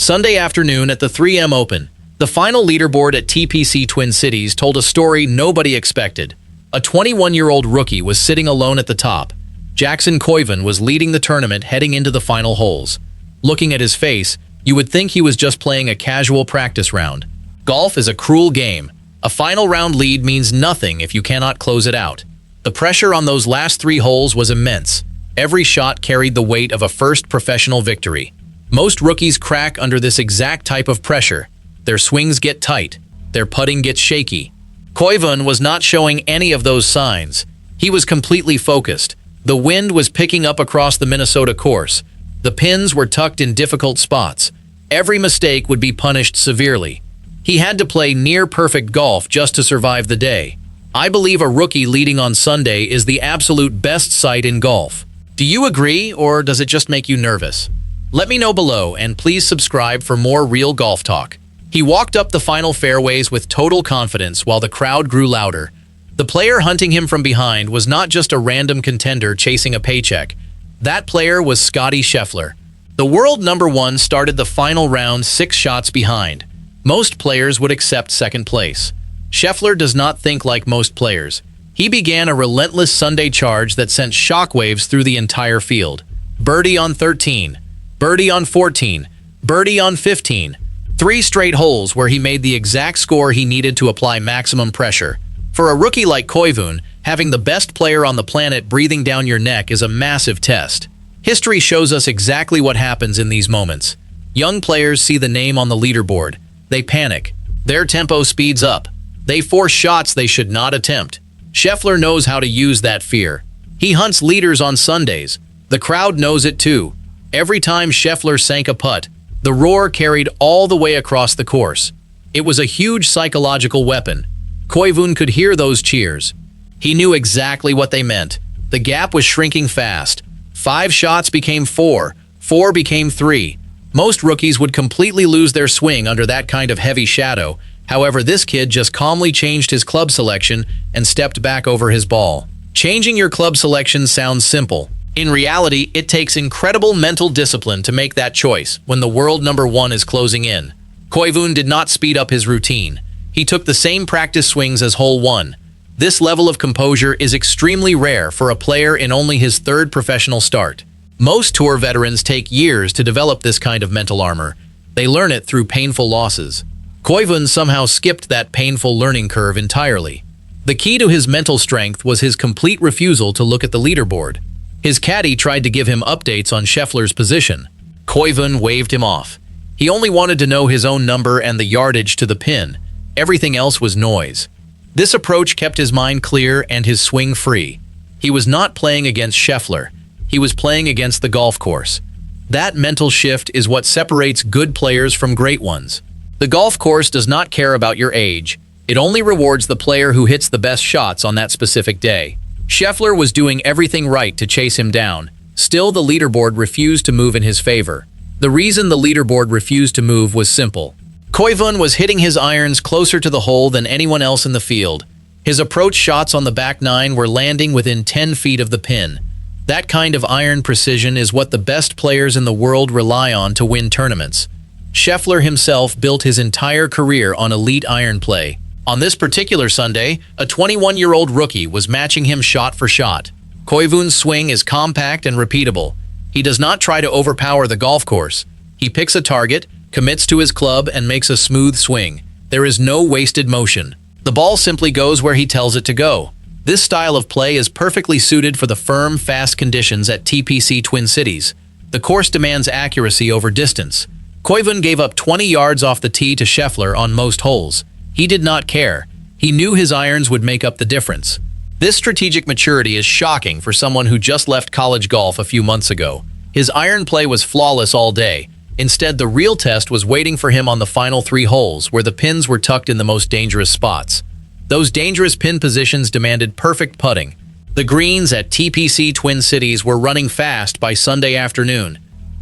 Sunday afternoon at the 3M Open, the final leaderboard at TPC Twin Cities told a story nobody expected. A 21-year-old rookie was sitting alone at the top. Jackson Koivun was leading the tournament heading into the final holes. Looking at his face, you would think he was just playing a casual practice round. Golf is a cruel game. A final round lead means nothing if you cannot close it out. The pressure on those last 3 holes was immense. Every shot carried the weight of a first professional victory. Most rookies crack under this exact type of pressure. Their swings get tight. Their putting gets shaky. Koivun was not showing any of those signs. He was completely focused. The wind was picking up across the Minnesota course. The pins were tucked in difficult spots. Every mistake would be punished severely. He had to play near-perfect golf just to survive the day. I believe a rookie leading on Sunday is the absolute best sight in golf. Do you agree, or does it just make you nervous? Let me know below, and please subscribe for more real golf talk. He walked up the final fairways with total confidence while the crowd grew louder. The player hunting him from behind was not just a random contender chasing a paycheck. That player was Scottie Scheffler. The world #1 started the final round 6 shots behind. Most players would accept second place. Sheffler does not think like most players. He began a relentless Sunday charge that sent shockwaves through the entire field. Birdie on 13, birdie on 14, birdie on 15. 3 straight holes where he made the exact score he needed to apply maximum pressure. For a rookie like Koivun, having the best player on the planet breathing down your neck is a massive test. History shows us exactly what happens in these moments. Young players see the name on the leaderboard. They panic. Their tempo speeds up. They force shots they should not attempt. Sheffler knows how to use that fear. He hunts leaders on Sundays. The crowd knows it too. Every time Sheffler sank a putt, the roar carried all the way across the course. It was a huge psychological weapon. Koivun could hear those cheers. He knew exactly what they meant. The gap was shrinking fast. 5 shots became 4. 4 became 3. Most rookies would completely lose their swing under that kind of heavy shadow. However, this kid just calmly changed his club selection and stepped back over his ball. Changing your club selection sounds simple. In reality, it takes incredible mental discipline to make that choice when the world #1 is closing in. Koivun did not speed up his routine. He took the same practice swings as hole 1. This level of composure is extremely rare for a player in only his 3rd professional start. Most tour veterans take years to develop this kind of mental armor. They learn it through painful losses. Koivun somehow skipped that painful learning curve entirely. The key to his mental strength was his complete refusal to look at the leaderboard. His caddy tried to give him updates on Scheffler's position. Koivun waved him off. He only wanted to know his own number and the yardage to the pin. Everything else was noise. This approach kept his mind clear and his swing free. He was not playing against Sheffler. He was playing against the golf course. That mental shift is what separates good players from great ones. The golf course does not care about your age. It only rewards the player who hits the best shots on that specific day. Sheffler was doing everything right to chase him down. Still, the leaderboard refused to move in his favor. The reason the leaderboard refused to move was simple. Koivun was hitting his irons closer to the hole than anyone else in the field. His approach shots on the back 9 were landing within 10 feet of the pin. That kind of iron precision is what the best players in the world rely on to win tournaments. Sheffler himself built his entire career on elite iron play. On this particular Sunday, a 21-year-old rookie was matching him shot for shot. Koivun's swing is compact and repeatable. He does not try to overpower the golf course. He picks a target, commits to his club, and makes a smooth swing. There is no wasted motion. The ball simply goes where he tells it to go. This style of play is perfectly suited for the firm, fast conditions at TPC Twin Cities. The course demands accuracy over distance. Koivun gave up 20 yards off the tee to Sheffler on most holes. He did not care. He knew his irons would make up the difference. This strategic maturity is shocking for someone who just left college golf a few months ago. His iron play was flawless all day. Instead, the real test was waiting for him on the final 3 holes, where the pins were tucked in the most dangerous spots. Those dangerous pin positions demanded perfect putting. The greens at TPC Twin Cities were running fast by Sunday afternoon.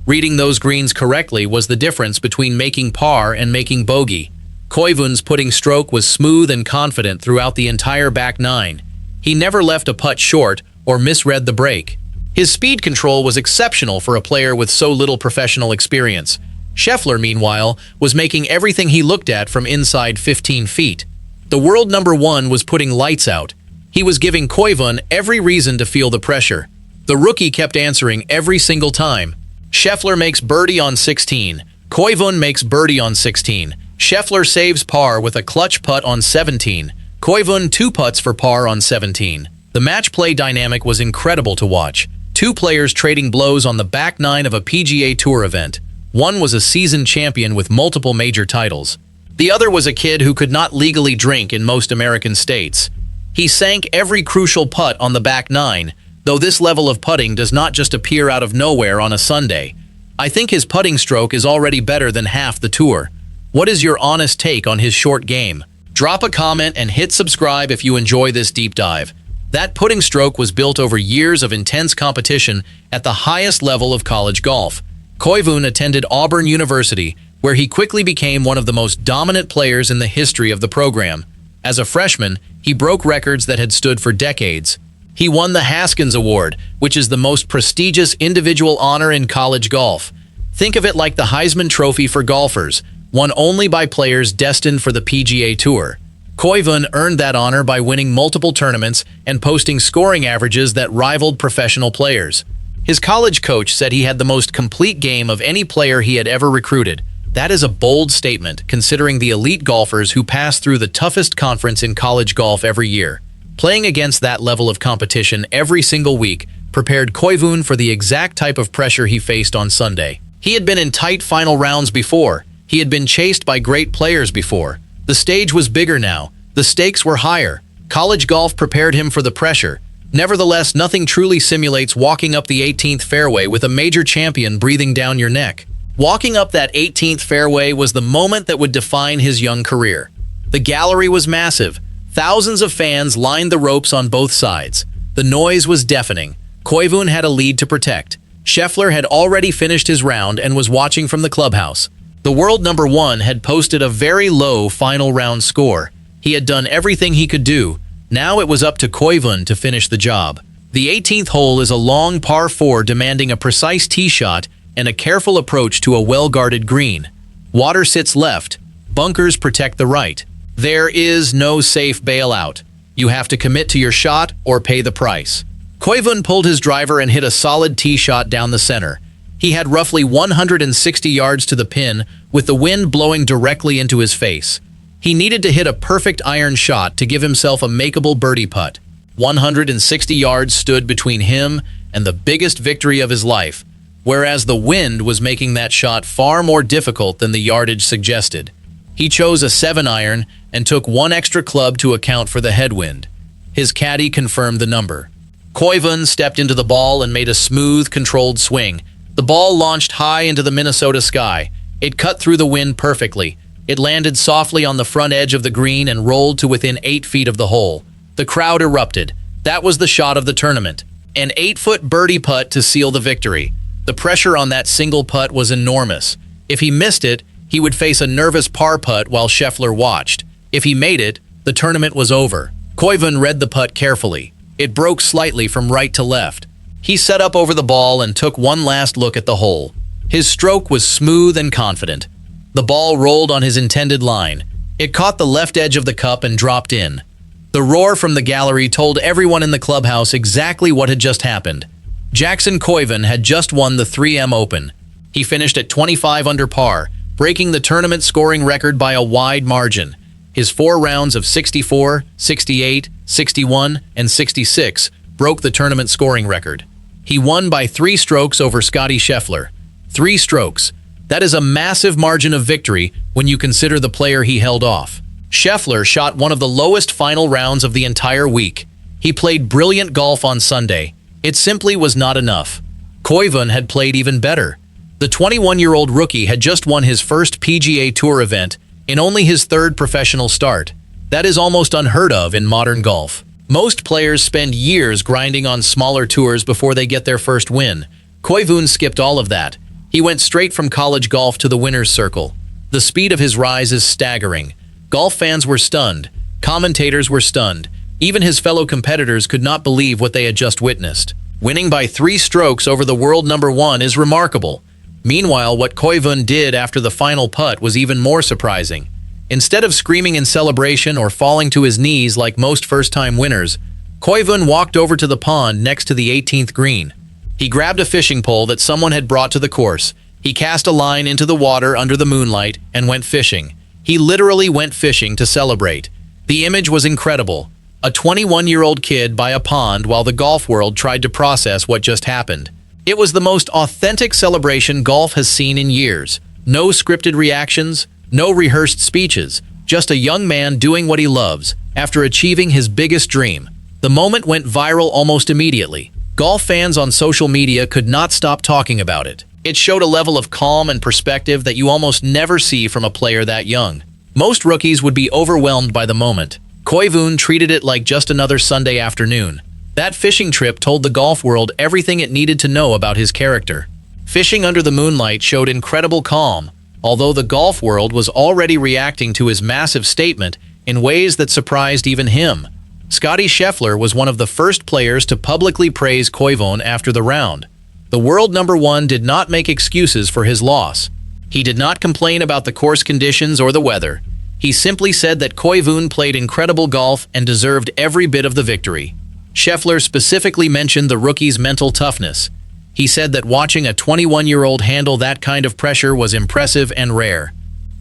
Reading those greens correctly was the difference between making par and making bogey. Koivun's putting stroke was smooth and confident throughout the entire back 9. He never left a putt short or misread the break. His speed control was exceptional for a player with so little professional experience. Sheffler, meanwhile, was making everything he looked at from inside 15 feet. The world number one was putting lights out. He was giving Koivun every reason to feel the pressure. The rookie kept answering every single time. Sheffler makes birdie on 16. Koivun makes birdie on 16. Sheffler saves par with a clutch putt on 17. Koivun 2 putts for par on 17. The match play dynamic was incredible to watch. 2 players trading blows on the back nine of a PGA Tour event. One was a seasoned champion with multiple major titles. The other was a kid who could not legally drink in most American states. He sank every crucial putt on the back nine, though this level of putting does not just appear out of nowhere on a Sunday. I think his putting stroke is already better than half the tour. What is your honest take on his short game? Drop a comment and hit subscribe if you enjoy this deep dive. That putting stroke was built over years of intense competition at the highest level of college golf. Koivun attended Auburn University, where he quickly became one of the most dominant players in the history of the program. As a freshman, he broke records that had stood for decades. He won the Haskins Award, which is the most prestigious individual honor in college golf. Think of it like the Heisman Trophy for golfers, won only by players destined for the PGA Tour. Koivun earned that honor by winning multiple tournaments and posting scoring averages that rivaled professional players. His college coach said he had the most complete game of any player he had ever recruited. That is a bold statement, considering the elite golfers who pass through the toughest conference in college golf every year. Playing against that level of competition every single week prepared Koivun for the exact type of pressure he faced on Sunday. He had been in tight final rounds before. He had been chased by great players before. The stage was bigger now. The stakes were higher. College golf prepared him for the pressure. Nevertheless, nothing truly simulates walking up the 18th fairway with a major champion breathing down your neck. Walking up that 18th fairway was the moment that would define his young career. The gallery was massive. Thousands of fans lined the ropes on both sides. The noise was deafening. Koivun had a lead to protect. Sheffler had already finished his round and was watching from the clubhouse. The world number one had posted a very low final round score. He had done everything he could do. Now it was up to Koivun to finish the job. The 18th hole is a long par 4 demanding a precise tee shot and a careful approach to a well-guarded green. Water sits left. Bunkers protect the right. There is no safe bailout. You have to commit to your shot or pay the price. Koivun pulled his driver and hit a solid tee shot down the center. He had roughly 160 yards to the pin, with the wind blowing directly into his face. He needed to hit a perfect iron shot to give himself a makeable birdie putt. 160 yards stood between him and the biggest victory of his life, whereas the wind was making that shot far more difficult than the yardage suggested. He chose a 7-iron and took one extra club to account for the headwind. His caddy confirmed the number. Koivun stepped into the ball and made a smooth, controlled swing. The ball launched high into the Minnesota sky. It cut through the wind perfectly. It landed softly on the front edge of the green and rolled to within 8 feet of the hole. The crowd erupted. That was the shot of the tournament. An 8-foot birdie putt to seal the victory. The pressure on that single putt was enormous. If he missed it, he would face a nervous par putt while Sheffler watched. If he made it, the tournament was over. Koivun read the putt carefully. It broke slightly from right to left. He set up over the ball and took one last look at the hole. His stroke was smooth and confident. The ball rolled on his intended line. It caught the left edge of the cup and dropped in. The roar from the gallery told everyone in the clubhouse exactly what had just happened. Jackson Koivun had just won the 3M Open. He finished at 25 under par, breaking the tournament scoring record by a wide margin. His 4 rounds of 64, 68, 61, and 66 broke the tournament scoring record. He won by 3 strokes over Scottie Scheffler. 3 strokes. That is a massive margin of victory when you consider the player he held off. Sheffler shot one of the lowest final rounds of the entire week. He played brilliant golf on Sunday. It simply was not enough. Koivun had played even better. The 21-year-old rookie had just won his first PGA Tour event in only his 3rd professional start. That is almost unheard of in modern golf. Most players spend years grinding on smaller tours before they get their first win. Koivun skipped all of that. He went straight from college golf to the winner's circle. The speed of his rise is staggering. Golf fans were stunned. Commentators were stunned. Even his fellow competitors could not believe what they had just witnessed. Winning by 3 strokes over the world number one is remarkable. Meanwhile, what Koivun did after the final putt was even more surprising. Instead of screaming in celebration or falling to his knees like most first-time winners, Koivun walked over to the pond next to the 18th green. He grabbed a fishing pole that someone had brought to the course. He cast a line into the water under the moonlight and went fishing. He literally went fishing to celebrate. The image was incredible. A 21-year-old kid by a pond while the golf world tried to process what just happened. It was the most authentic celebration golf has seen in years. No scripted reactions, no rehearsed speeches, just a young man doing what he loves after achieving his biggest dream. The moment went viral almost immediately. Golf fans on social media could not stop talking about it. It showed a level of calm and perspective that you almost never see from a player that young. Most rookies would be overwhelmed by the moment. Koivun treated it like just another Sunday afternoon. That fishing trip told the golf world everything it needed to know about his character. Fishing under the moonlight showed incredible calm, although the golf world was already reacting to his massive statement in ways that surprised even him. Scottie Scheffler was one of the first players to publicly praise Koivun after the round. The world number one did not make excuses for his loss. He did not complain about the course conditions or the weather. He simply said that Koivun played incredible golf and deserved every bit of the victory. Sheffler specifically mentioned the rookie's mental toughness. He said that watching a 21-year-old handle that kind of pressure was impressive and rare.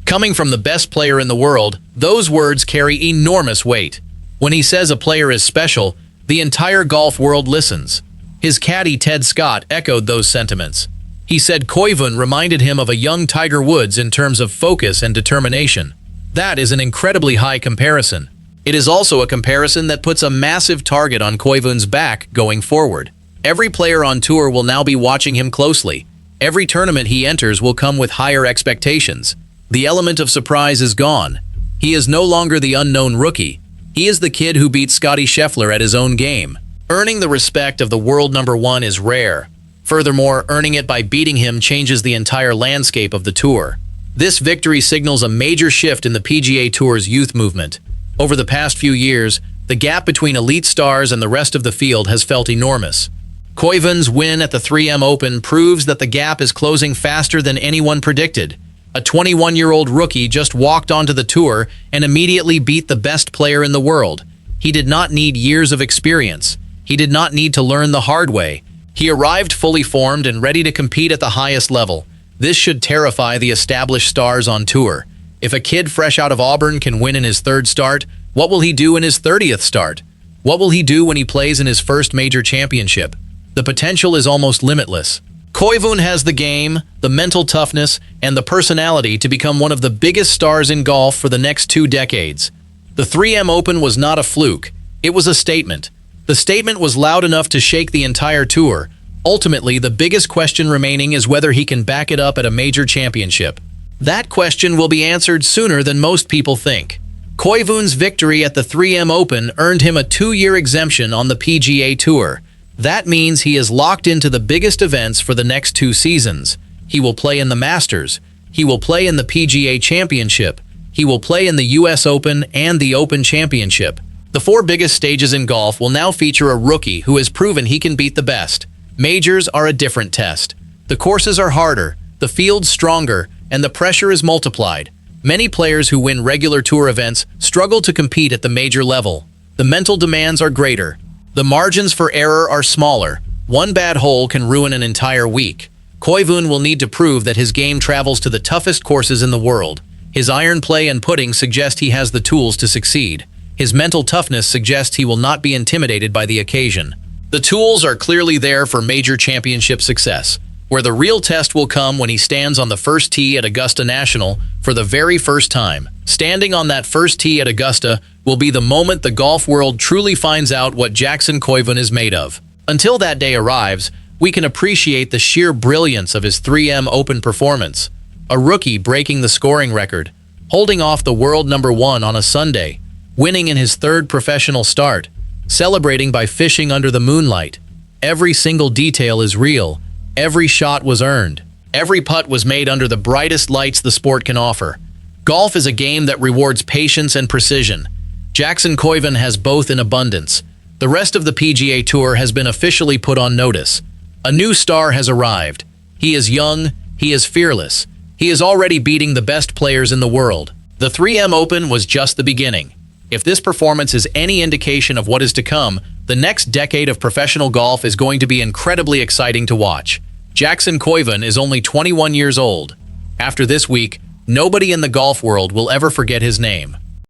Coming from the best player in the world, those words carry enormous weight. When he says a player is special, the entire golf world listens. His caddy Ted Scott echoed those sentiments. He said Koivun reminded him of a young Tiger Woods in terms of focus and determination. That is an incredibly high comparison. It is also a comparison that puts a massive target on Koivun's back going forward. Every player on tour will now be watching him closely. Every tournament he enters will come with higher expectations. The element of surprise is gone. He is no longer the unknown rookie. He is the kid who beat Scottie Scheffler at his own game. Earning the respect of the world number one is rare. Furthermore, earning it by beating him changes the entire landscape of the tour. This victory signals a major shift in the PGA Tour's youth movement. Over the past few years, the gap between elite stars and the rest of the field has felt enormous. Koivun's win at the 3M Open proves that the gap is closing faster than anyone predicted. A 21-year-old rookie just walked onto the tour and immediately beat the best player in the world. He did not need years of experience. He did not need to learn the hard way. He arrived fully formed and ready to compete at the highest level. This should terrify the established stars on tour. If a kid fresh out of Auburn can win in his third start, what will he do in his 30th start? What will he do when he plays in his first major championship? The potential is almost limitless. Koivun has the game, the mental toughness, and the personality to become one of the biggest stars in golf for the next 2 decades. The 3M Open was not a fluke. It was a statement. The statement was loud enough to shake the entire tour. Ultimately, the biggest question remaining is whether he can back it up at a major championship. That question will be answered sooner than most people think. Koivun's victory at the 3M Open earned him a 2-year exemption on the PGA Tour. That means he is locked into the biggest events for the next 2 seasons. He will play in the Masters. He will play in the PGA Championship. He will play in the US Open and the Open Championship. The 4 biggest stages in golf will now feature a rookie who has proven he can beat the best. Majors are a different test. The courses are harder, the field's stronger, and the pressure is multiplied. Many players who win regular tour events struggle to compete at the major level. The mental demands are greater. The margins for error are smaller. One bad hole can ruin an entire week. Koivun will need to prove that his game travels to the toughest courses in the world. His iron play and putting suggest he has the tools to succeed. His mental toughness suggests he will not be intimidated by the occasion. The tools are clearly there for major championship success, where the real test will come when he stands on the first tee at Augusta National for the very first time. Standing on that first tee at Augusta will be the moment the golf world truly finds out what Jackson Koivun is made of. Until that day arrives, we can appreciate the sheer brilliance of his 3M Open performance. A rookie breaking the scoring record, holding off the world number one on a Sunday, winning in his 3rd professional start, celebrating by fishing under the moonlight. Every single detail is real. Every shot was earned. Every putt was made under the brightest lights the sport can offer. Golf is a game that rewards patience and precision. Jackson Koivun has both in abundance. The rest of the PGA Tour has been officially put on notice. A new star has arrived. He is young, He is fearless. He is already beating the best players in the world. The 3M Open was just the beginning. If this performance is any indication of what is to come, the next decade of professional golf is going to be incredibly exciting to watch. Jackson Koivun is only 21 years old. After this week, nobody in the golf world will ever forget his name.